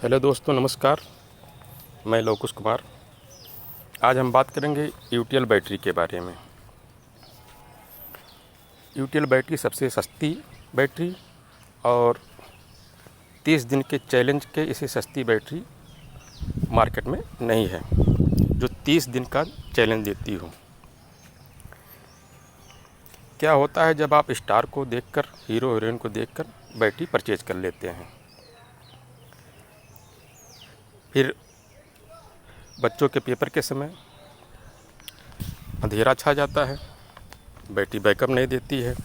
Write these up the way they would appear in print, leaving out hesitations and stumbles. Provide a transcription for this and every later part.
Hello दोस्तों, नमस्कार। मैं लवकुश कुमार। आज हम बात करेंगे यूटीएल बैटरी के बारे में। यूटीएल बैटरी सबसे सस्ती बैटरी और 30 दिन के चैलेंज के इससे सस्ती बैटरी मार्केट में नहीं है, जो 30 दिन का चैलेंज देती हो। क्या होता है, जब आप स्टार को देखकर, हीरो हीरोइन को देखकर बैटरी परचेज कर लेते हैं, फिर बच्चों के पेपर के समय अंधेरा छा जाता है, बैटरी बैकअप नहीं देती है।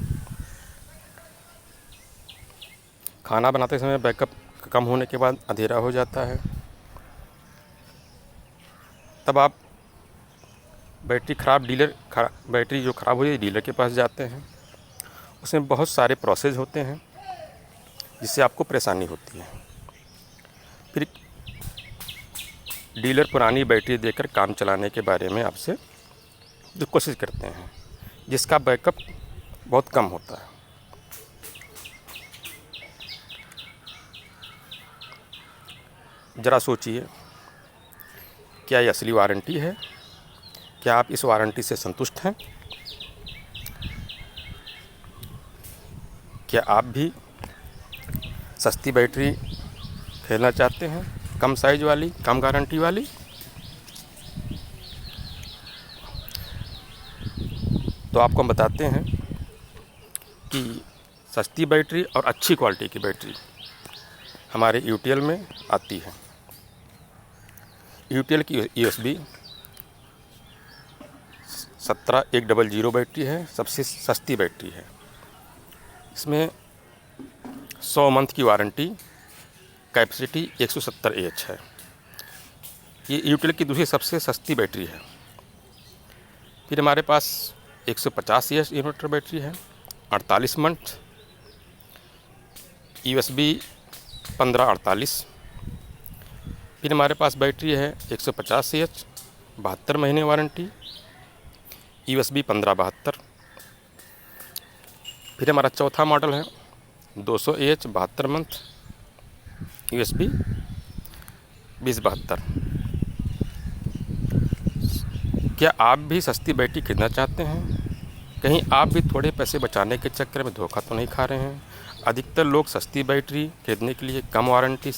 खाना बनाते समय बैकअप कम होने के बाद अंधेरा हो जाता है। तब आप बैटरी जो ख़राब हो जाए डीलर के पास जाते हैं। उसमें बहुत सारे प्रोसेस होते हैं जिससे आपको परेशानी होती है। फिर डीलर पुरानी बैटरी देकर काम चलाने के बारे में आपसे जो कोशिश करते हैं, जिसका बैकअप बहुत कम होता है। ज़रा सोचिए, क्या ये असली वारंटी है? क्या आप इस वारंटी से संतुष्ट हैं? क्या आप भी सस्ती बैटरी खरीदना चाहते हैं, कम साइज वाली, कम गारंटी वाली? तो आपको हम बताते हैं कि सस्ती बैटरी और अच्छी क्वालिटी की बैटरी हमारे यूटीएल में आती है। यूटीएल की USB 17100 बैटरी है, सबसे सस्ती बैटरी है। इसमें 100 मंथ की वारंटी, कैपेसिटी 170 AH है। ये यूटीएल की दूसरी सबसे सस्ती बैटरी है। फिर हमारे पास 150 AH इन्वर्टर बैटरी है, 48 मंथ, USB 1548। फिर हमारे पास बैटरी है 150 AH, 72 महीने वारंटी, USB 1572। फिर हमारा चौथा मॉडल है 200 AH, 72 मंथ, USB 2072। क्या आप भी सस्ती बैटरी खरीदना चाहते हैं? कहीं आप भी थोड़े पैसे बचाने के चक्कर में धोखा तो नहीं खा रहे हैं? अधिकतर लोग सस्ती बैटरी खरीदने के लिए कम वारंटी,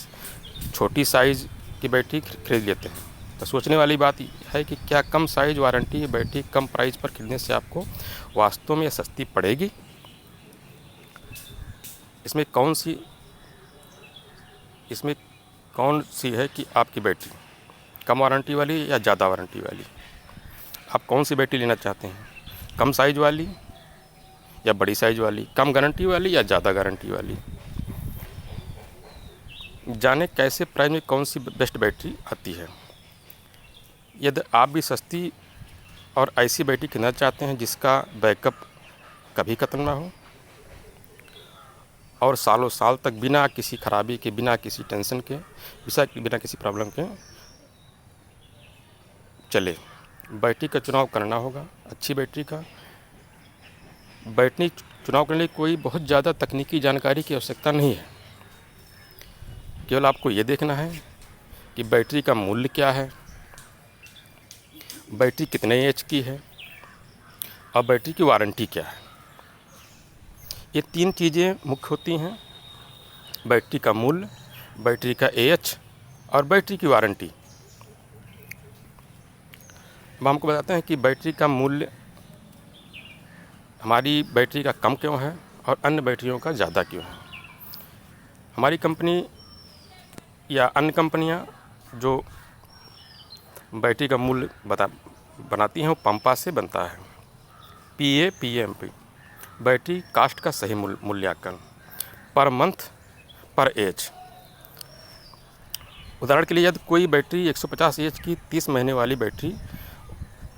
छोटी साइज़ की बैटरी खरीद लेते हैं। तो सोचने वाली बात है कि क्या कम साइज वारंटी बैटरी कम प्राइस पर खरीदने से आपको वास्तव में सस्ती पड़ेगी? इसमें कौन सी है कि आपकी बैटरी कम वारंटी वाली या ज़्यादा वारंटी वाली? आप कौन सी बैटरी लेना चाहते हैं, कम साइज वाली या बड़ी साइज वाली, कम गारंटी वाली या ज़्यादा गारंटी वाली? जाने कैसे प्राइस में कौन सी बेस्ट बैटरी आती है। यदि आप भी सस्ती और ऐसी बैटरी खरीदना चाहते हैं जिसका बैकअप कभी ख़त्म ना हो और सालों साल तक बिना किसी खराबी के, बिना किसी टेंशन के, बिना किसी प्रॉब्लम के चले, बैटरी का चुनाव करना होगा। अच्छी बैटरी का बैटरी चुनाव करने के लिए कोई बहुत ज़्यादा तकनीकी जानकारी की आवश्यकता नहीं है। केवल आपको ये देखना है कि बैटरी का मूल्य क्या है, बैटरी कितने एच की है और बैटरी की वारंटी क्या है। ये 3 चीज़ें मुख्य होती हैं: बैटरी का मूल्य, बैटरी का AH और बैटरी की वारंटी। अब हमको बताते हैं कि बैटरी का मूल्य हमारी बैटरी का कम क्यों है और अन्य बैटरियों का ज़्यादा क्यों है। हमारी कंपनी या अन्य कंपनियां जो बैटरी का मूल्य बनाती हैं वो पंपा से बनता है, PMP, बैटरी कास्ट का सही मूल्यांकन, पर मंथ पर एज। उदाहरण के लिए यदि कोई बैटरी 150 AH की 30 महीने वाली बैटरी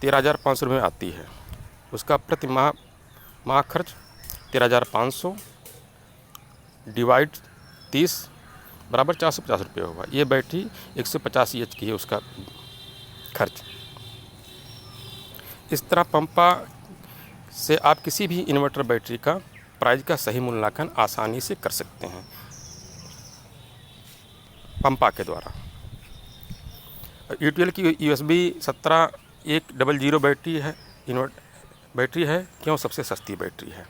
13,500 रुपये में आती है, उसका प्रति माह खर्च 13,500 डिवाइड 30 बराबर 450 रुपये होगा। ये बैटरी 150 AH की है, उसका खर्च। इस तरह पंपा से आप किसी भी इन्वर्टर बैटरी का प्राइस का सही मूल्यांकन आसानी से कर सकते हैं। पंपा के द्वारा। यूटीएल की USB 17100 बैटरी है, बैटरी है। क्यों सबसे सस्ती बैटरी है?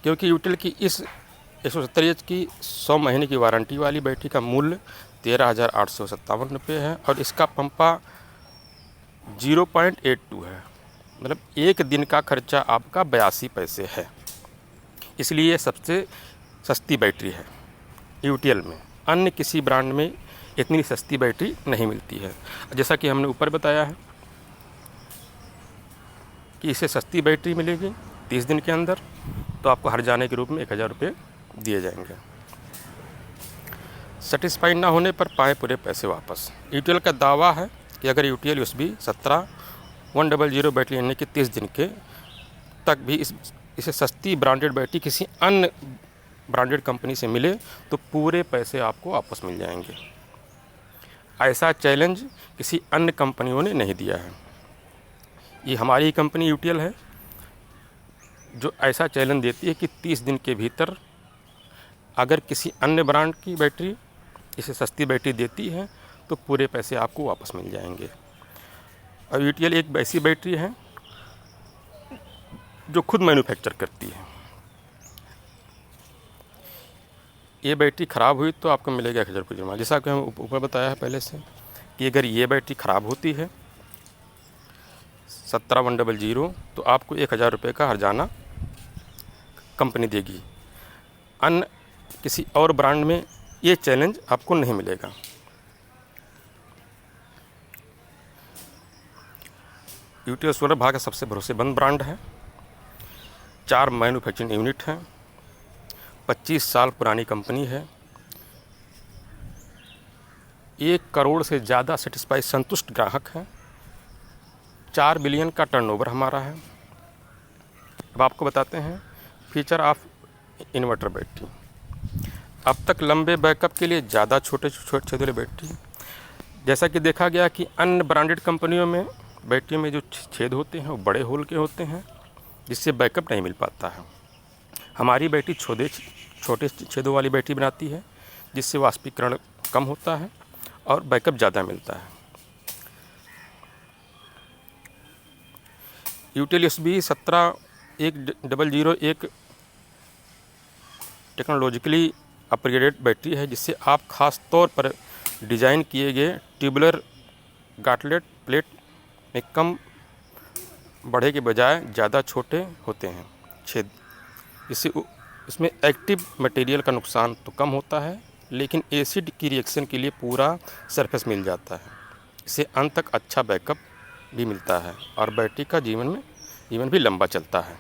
क्योंकि यूटीएल की इस 170H की 100 महीने की वारंटी वाली बैटरी का मूल्य 13,857 रुपये है और इसका पंपा 0.82 है, मतलब एक दिन का खर्चा आपका 82 पैसे है। इसलिए ये सबसे सस्ती बैटरी है यूटीएल में। अन्य किसी ब्रांड में इतनी सस्ती बैटरी नहीं मिलती है। जैसा कि हमने ऊपर बताया है कि इसे सस्ती बैटरी मिलेगी 30 दिन के अंदर, तो आपको हर जाने के रूप में 1000 रुपये दिए जाएंगे। सेटिस्फाइड ना होने पर पाए पूरे पैसे वापस। यूटीएल का दावा है कि अगर यूटीएल USB 17100 बैटरी यानी कि 30 दिन के तक भी इसे सस्ती ब्रांडेड बैटरी किसी अन्य ब्रांडेड कंपनी से मिले तो पूरे पैसे आपको वापस मिल जाएंगे। ऐसा चैलेंज किसी अन्य कंपनियों ने नहीं दिया है। ये हमारी ही कंपनी यूटीएल है जो ऐसा चैलेंज देती है कि 30 दिन के भीतर अगर किसी अन्य ब्रांड की बैटरी इसे सस्ती बैटरी देती है तो पूरे पैसे आपको वापस मिल जाएंगे। और यूटीएल एक ऐसी बैटरी है जो खुद मैन्युफैक्चर करती है। ये बैटरी ख़राब हुई तो आपको मिलेगा 1000 रुपये जुर्माना। जैसा कि हम ऊपर बताया है पहले से कि अगर ये बैटरी ख़राब होती है 17100 तो आपको 1000 रुपये का हर्जाना कंपनी देगी। अन्य किसी और ब्रांड में ये चैलेंज आपको नहीं मिलेगा। यूटीएल सोलर भारत का सबसे भरोसेमंद ब्रांड है। 4 मैन्युफैक्चरिंग यूनिट हैं, 25 साल पुरानी कंपनी है, 1 करोड़ से ज़्यादा सेटिस्फाइड संतुष्ट ग्राहक हैं, 4 बिलियन का टर्नओवर हमारा है। अब आपको बताते हैं फीचर ऑफ इन्वर्टर बैटरी। अब तक लंबे बैकअप के लिए ज़्यादा छोटे वाले बैटरी, जैसा कि देखा गया कि अन्य ब्रांडेड कंपनियों में बैटरी में जो छेद होते हैं वो बड़े होल के होते हैं जिससे बैकअप नहीं मिल पाता है। हमारी बैटरी छोटे छेदों वाली बैटरी बनाती है जिससे वाष्पीकरण कम होता है और बैकअप ज़्यादा मिलता है। यूटीएल USB 17100 एक टेक्नोलॉजिकली अपग्रेडेड बैटरी है जिससे आप खास तौर पर डिज़ाइन किए गए ट्यूबुलर गाटलेट प्लेट में कम बड़े के बजाय ज़्यादा छोटे होते हैं छेद, जिससे इसमें एक्टिव मटेरियल का नुकसान तो कम होता है लेकिन एसिड की रिएक्शन के लिए पूरा सरफेस मिल जाता है। इससे अंत तक अच्छा बैकअप भी मिलता है और बैटरी का जीवन भी लंबा चलता है।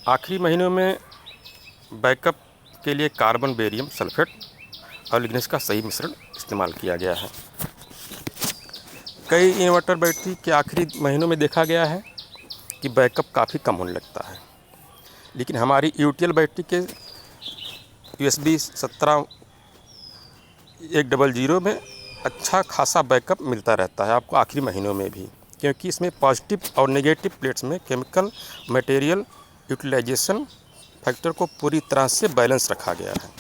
आखिरी महीनों में बैकअप के लिए कार्बन बेरियम सल्फेट और लिग्निन का सही मिश्रण इस्तेमाल किया गया है। कई इन्वर्टर बैटरी के आखिरी महीनों में देखा गया है कि बैकअप काफ़ी कम होने लगता है, लेकिन हमारी यूटीएल बैटरी के USB 17100 में अच्छा खासा बैकअप मिलता रहता है आपको आखिरी महीनों में भी, क्योंकि इसमें पॉजिटिव और नेगेटिव प्लेट्स में केमिकल मटेरियल यूटिलाइजेशन फैक्टर को पूरी तरह से बैलेंस रखा गया है।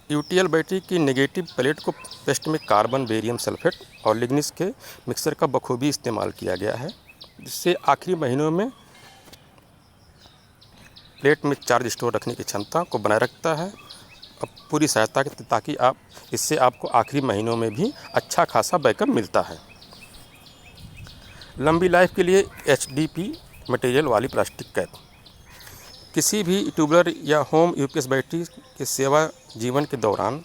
यूटीएल बैटरी की नेगेटिव प्लेट को पेस्ट में कार्बन बेरियम सल्फेट और लिग्निन के मिक्सर का बखूबी इस्तेमाल किया गया है जिससे आखिरी महीनों में प्लेट में चार्ज स्टोर रखने की क्षमता को बनाए रखता है और पूरी सहायता ताकि इससे आपको आखिरी महीनों में भी अच्छा खासा बैकअप मिलता है। लंबी लाइफ के लिए HDP मटेरियल वाली प्लास्टिक कैप। किसी भी ट्यूबुलर या होम यूपीएस बैटरी के सेवा जीवन के दौरान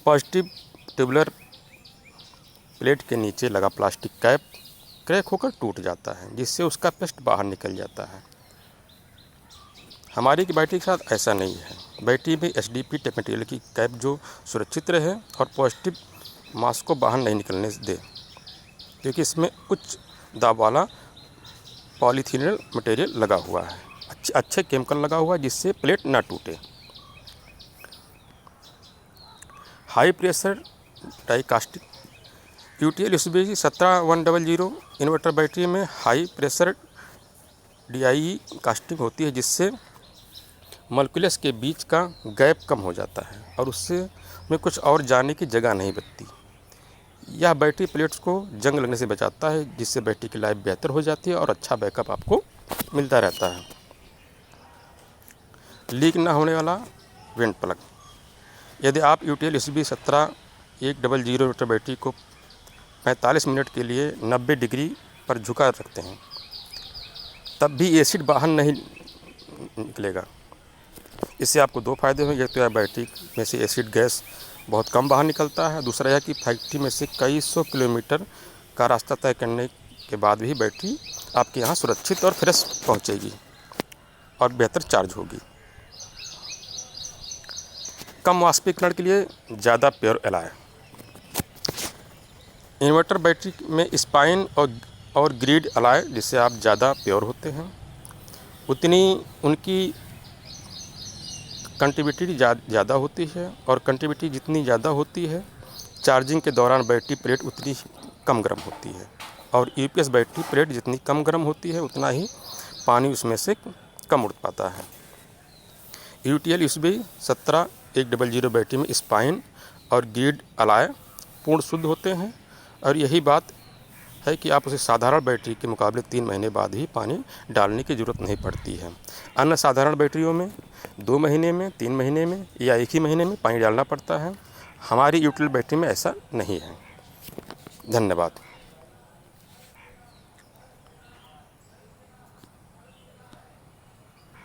पॉजिटिव ट्यूबुलर प्लेट के नीचे लगा प्लास्टिक कैप क्रैक होकर टूट जाता है जिससे उसका पेस्ट बाहर निकल जाता है। हमारी की बैटरी के साथ ऐसा नहीं है। बैटरी में HDP मटेरियल की कैप जो सुरक्षित रहे और पॉजिटिव मास को बाहर नहीं निकलने दे, क्योंकि इसमें उच्च दाब वाला पॉलीथिनल मटेरियल लगा हुआ है, अच्छे केमिकल लगा हुआ है जिससे प्लेट ना टूटे। High pressure die casting UTL USB 17100 inverter battery में हाई प्रेशर DIE कास्टिंग होती है, जिससे मॉलिक्यूल्स के बीच का गैप कम हो जाता है और उससे में कुछ और जाने की जगह नहीं बचती। यह बैटरी प्लेट्स को जंग लगने से बचाता है, जिससे बैटरी की लाइफ बेहतर हो जाती है और अच्छा बैकअप आपको मिलता रहता है। लीक ना होने वाला वेंट प्लग। यदि आप UTL USB 17100 इन्वर्टर बैटरी को 45 मिनट के लिए 90 डिग्री पर झुका रखते हैं, तब भी एसिड बाहर नहीं निकलेगा। इससे आपको दो फायदे हैं। एक तो यह बैटरी में से एसिड गैस बहुत कम बाहर निकलता है, दूसरा यह कि फैक्ट्री में से कई 100 किलोमीटर का रास्ता तय करने के बाद भी बैटरी आपके यहाँ सुरक्षित और फ्रेश पहुँचेगी और बेहतर चार्ज होगी। कम वाष्पीकरण के लिए ज़्यादा प्योर एलॉय। इन्वर्टर बैटरी में स्पाइन और ग्रिड एलॉय जिससे आप ज़्यादा प्योर होते हैं, उतनी उनकी कंडक्टिविटी ज़्यादा होती है, और कंडक्टिविटी जितनी ज़्यादा होती है, चार्जिंग के दौरान बैटरी प्लेट उतनी कम गर्म होती है, और UPS बैटरी प्लेट जितनी कम गर्म होती है, उतना ही पानी उसमें से कम उड़ पाता है। UTL USB 17100 बैटरी में स्पाइन और ग्रिड एलॉय पूर्ण शुद्ध होते हैं, और यही बात है कि आप उसे साधारण बैटरी के मुकाबले 3 महीने बाद ही पानी डालने की ज़रूरत नहीं पड़ती है। अन्य साधारण बैटरियों में 2 महीने में, 3 महीने में या 1 ही महीने में पानी डालना पड़ता है। हमारी UTL बैटरी में ऐसा नहीं है। धन्यवाद।